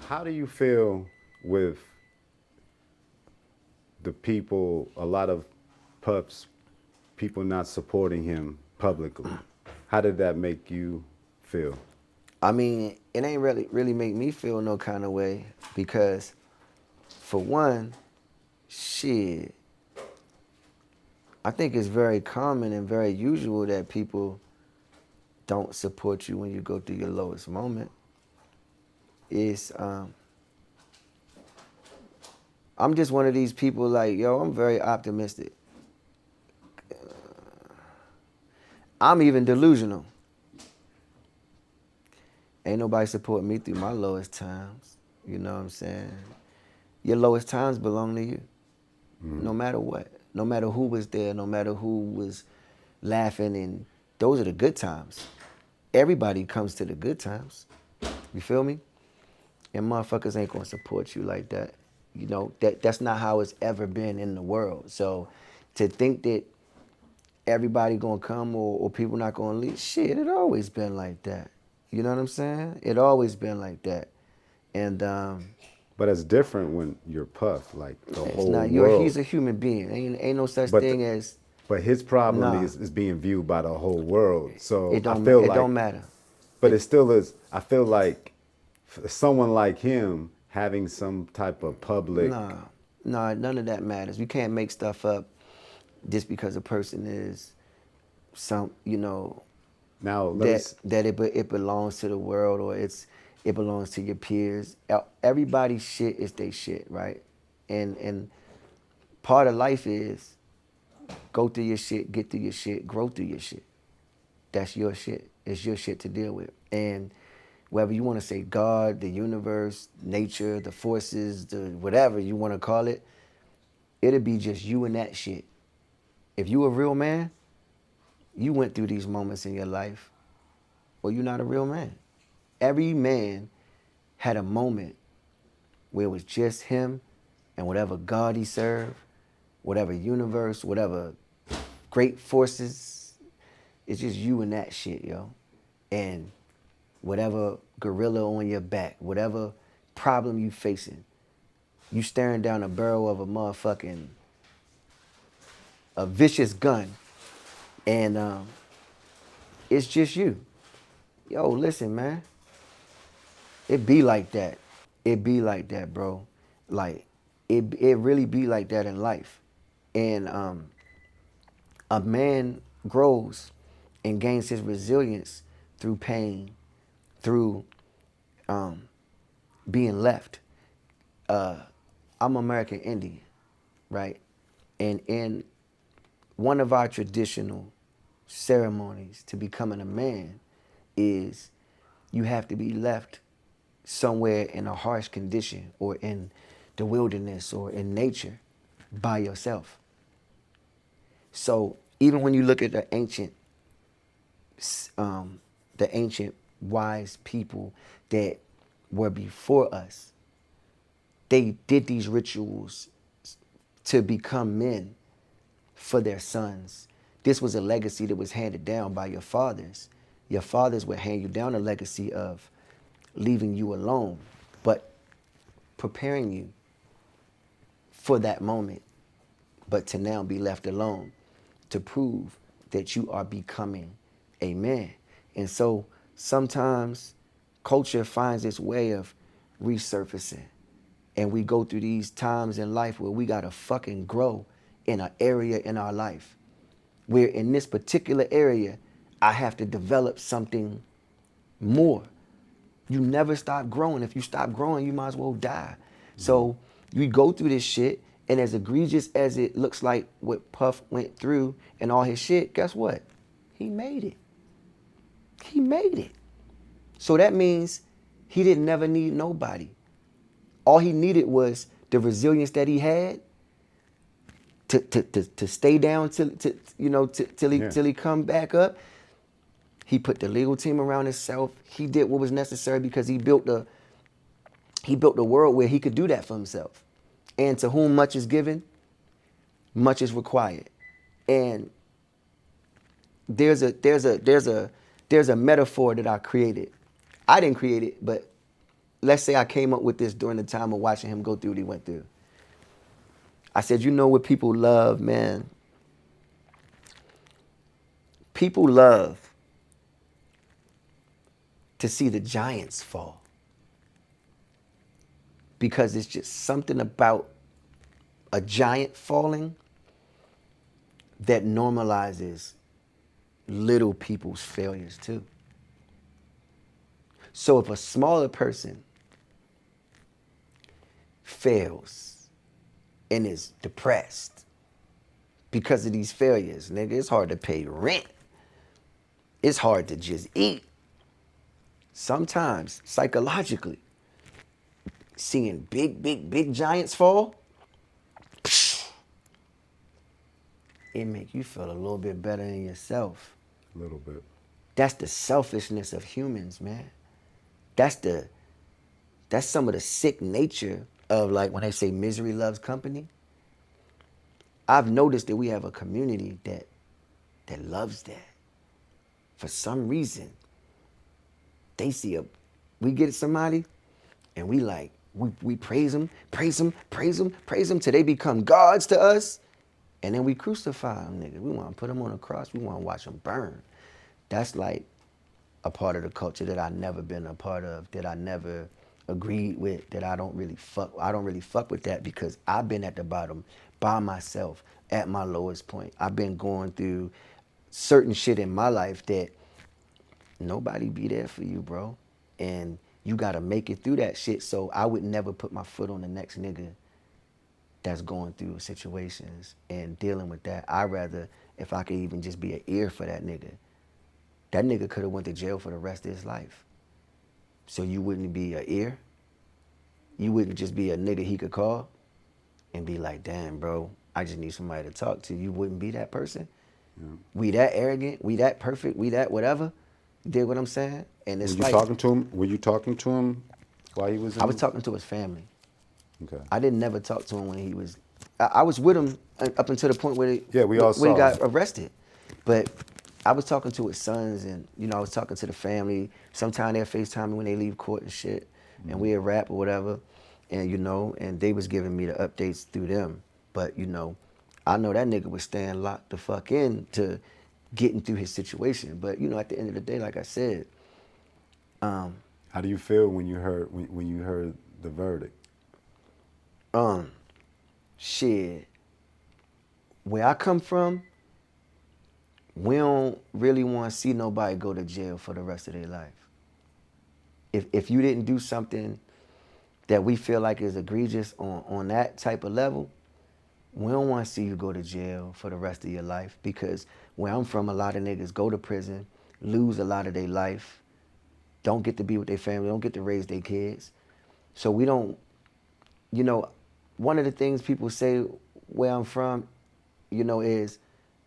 How do you feel with the people, a lot of Puff's people not supporting him publicly? How did that make you feel? I mean, it ain't really make me feel no kind of way because, for one, shit, I think it's very common and very usual that people don't support you when you go through your lowest moment. It's I'm just one of these people like, yo, I'm very optimistic. I'm even delusional. Ain't nobody supporting me through my lowest times. You know what I'm saying? Your lowest times belong to you. No matter what. No matter who was there, no matter who was laughing, and those are the good times. Everybody comes to the good times. You feel me? And motherfuckers ain't gonna support you like that. You know, that's not how it's ever been in the world. So to think that everybody gonna come or people not gonna leave, shit, it always been like that. You know what I'm saying? It always been like that. And But it's different when you're Puff, like the it's whole not your world. he's a human being. Ain't no such But the, thing as but his problem nah. is being viewed by the whole world. So I feel It like, don't matter. but it still is. I feel like someone like him having some type of public. Nah, nah, none of that matters. You can't make stuff up just because a person is some, Now let me. that it belongs to the world or it belongs to your peers. Everybody's shit is their shit, right? And part of life is go through your shit, get through your shit, grow through your shit. That's your shit. It's your shit to deal with. And whether you want to say God, the universe, nature, the forces, the whatever you want to call it, it'll be just you and that shit. If you a real man, you went through these moments in your life, or you're not a real man. Every man had a moment where it was just him and whatever God he served, whatever universe, whatever great forces. It's just you and that shit, yo. And whatever gorilla on your back, whatever problem you facing, you staring down a barrel of a motherfucking a vicious gun, and it's just you. Yo, listen, man. It be like that. It be like that, bro. Like, it really be like that in life. And a man grows and gains his resilience through pain, through being left. I'm American Indian, right? And in one of our traditional ceremonies to becoming a man is you have to be left somewhere in a harsh condition or in the wilderness or in nature by yourself. So even when you look at the ancient wise people that were before us, they did these rituals to become men for their sons. This was a legacy that was handed down by your fathers. Your fathers would hand you down a legacy of leaving you alone, but preparing you for that moment, but to now be left alone to prove that you are becoming a man. And so sometimes culture finds its way of resurfacing. And we go through these times in life where we gotta fucking grow in an area in our life. Where in this particular area, I have to develop something more. You never stop growing. If you stop growing, you might as well die. So you go through this shit, and as egregious as it looks like what Puff went through and all his shit, guess what? He made it. He made it. So that means he didn't never need nobody. All he needed was the resilience that he had to stay down Yeah. till he come back up. He put the legal team around himself. He did what was necessary because he built a world where he could do that for himself. And to whom much is given, much is required. And there's a metaphor that I created. I didn't create it, but let's say I came up with this during the time of watching him go through what he went through. I said, you know what people love, man? People love to see the giants fall because it's just something about a giant falling that normalizes little people's failures too. So if a smaller person fails and is depressed because of these failures, nigga, it's hard to pay rent. It's hard to just eat. Sometimes, psychologically, seeing big giants fall, it make you feel a little bit better in yourself. A little bit. That's the selfishness of humans, man. That's some of the sick nature of, like, when they say misery loves company. I've noticed that we have a community that loves that. For some reason, they see we get somebody and we praise them till they become gods to us. And then we crucify them, nigga. We want to put them on a cross. We want to watch them burn. That's like a part of the culture that I never been a part of, that I never agreed with, that I don't really fuck with that because I've been at the bottom by myself at my lowest point. I've been going through certain shit in my life that nobody be there for you, bro. And you gotta make it through that shit. So I would never put my foot on the next nigga that's going through situations and dealing with that. I'd rather, if I could even just be an ear for that nigga could have went to jail for the rest of his life. So you wouldn't be an ear? You wouldn't just be a nigga he could call and be like, damn, bro, I just need somebody to talk to. You wouldn't be that person? Yeah. We that arrogant, we that perfect, we that whatever. You dig what I'm saying? And it's Were you talking to him? Were you talking to him while he was in? I was talking to his family. Okay. I didn't never talk to him when he was. I was with him up until the point where he got arrested. But I was talking to his sons, and I was talking to the family. Sometimes they'll FaceTime me when they leave court and shit, and we'll rap or whatever, and and they was giving me the updates through them. But I know that nigga was staying locked the fuck in to getting through his situation. But at the end of the day, like I said, how do you feel when you heard the verdict? Shit. Where I come from, we don't really want to see nobody go to jail for the rest of their life. If you didn't do something that we feel like is egregious on that type of level, we don't want to see you go to jail for the rest of your life, because where I'm from, a lot of niggas go to prison, lose a lot of their life, don't get to be with their family, don't get to raise their kids. So we don't, one of the things people say where I'm from, is,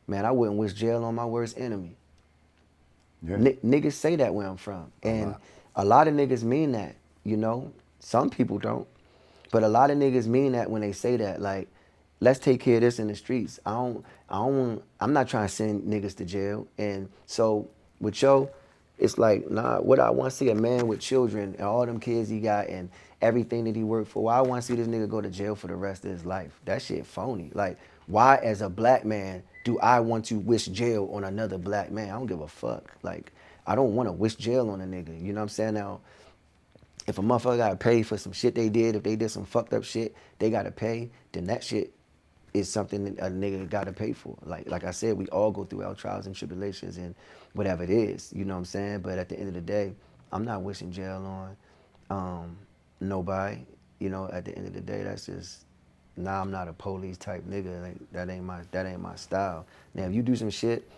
man, I wouldn't wish jail on my worst enemy. Yeah. Niggas say that where I'm from. And a lot of niggas mean that, Some people don't. But a lot of niggas mean that when they say that. Like, let's take care of this in the streets. I'm not trying to send niggas to jail. And so with Yo, it's like, nah, what I want to see a man with children and all them kids he got and everything that he worked for. Why I want to see this nigga go to jail for the rest of his life? That shit phony. Like, why as a black man do I want to wish jail on another black man? I don't give a fuck. Like, I don't want to wish jail on a nigga. You know what I'm saying? Now, if a motherfucker got to pay for some shit they did, if they did some fucked up shit, they got to pay, then that shit is something that a nigga got to pay for. Like I said, we all go through our trials and tribulations and whatever it is, you know what I'm saying? But at the end of the day, I'm not wishing jail on nobody. At the end of the day, that's just, I'm not a police type nigga. Like, that ain't my style. Now, if you do some shit,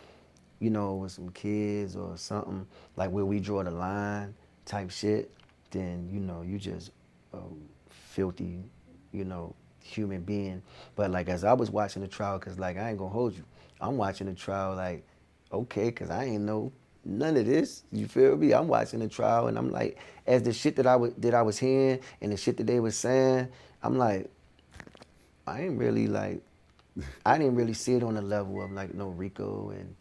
with some kids or something, like where we draw the line type shit, then, you just a filthy, human being. But like, as I was watching the trial, cause like, I ain't gonna hold you, I'm watching the trial like, okay, cause I ain't know none of this, you feel me? I'm watching the trial and I'm like, as the shit that I was hearing and the shit that they was saying, I'm like, I didn't really see it on the level of like no Rico and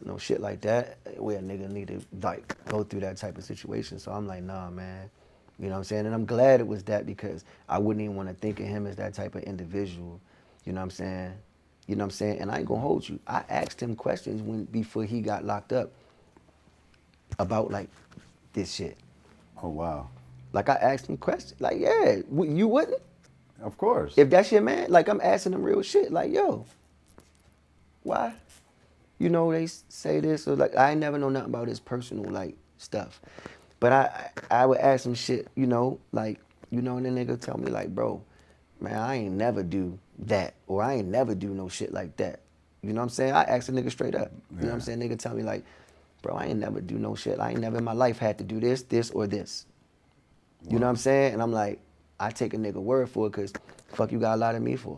no shit like that, where a nigga need to like go through that type of situation. So I'm like, nah, man, You know what I'm saying? And I'm glad it was that because I wouldn't even want to think of him as that type of individual. You know what I'm saying? You know what I'm saying? And I ain't gonna hold you. I asked him questions before he got locked up about like this shit. Oh wow. Like I asked him questions. Like, yeah, you wouldn't? Of course. If that's your man, like I'm asking him real shit. Like, yo, why? You know, they say this or like I ain't never know nothing about his personal like stuff. But I would ask him shit, you know, like, you know, and then nigga tell me like, bro, man, I ain't never do that. Or I ain't never do no shit like that. You know what I'm saying? I ask a nigga straight up. You know what I'm saying? Nigga tell me like, bro, I ain't never do no shit. I ain't never in my life had to do this, or this. You know what I'm saying? And I'm like, I take a nigga word for it because fuck you got a lot of me for.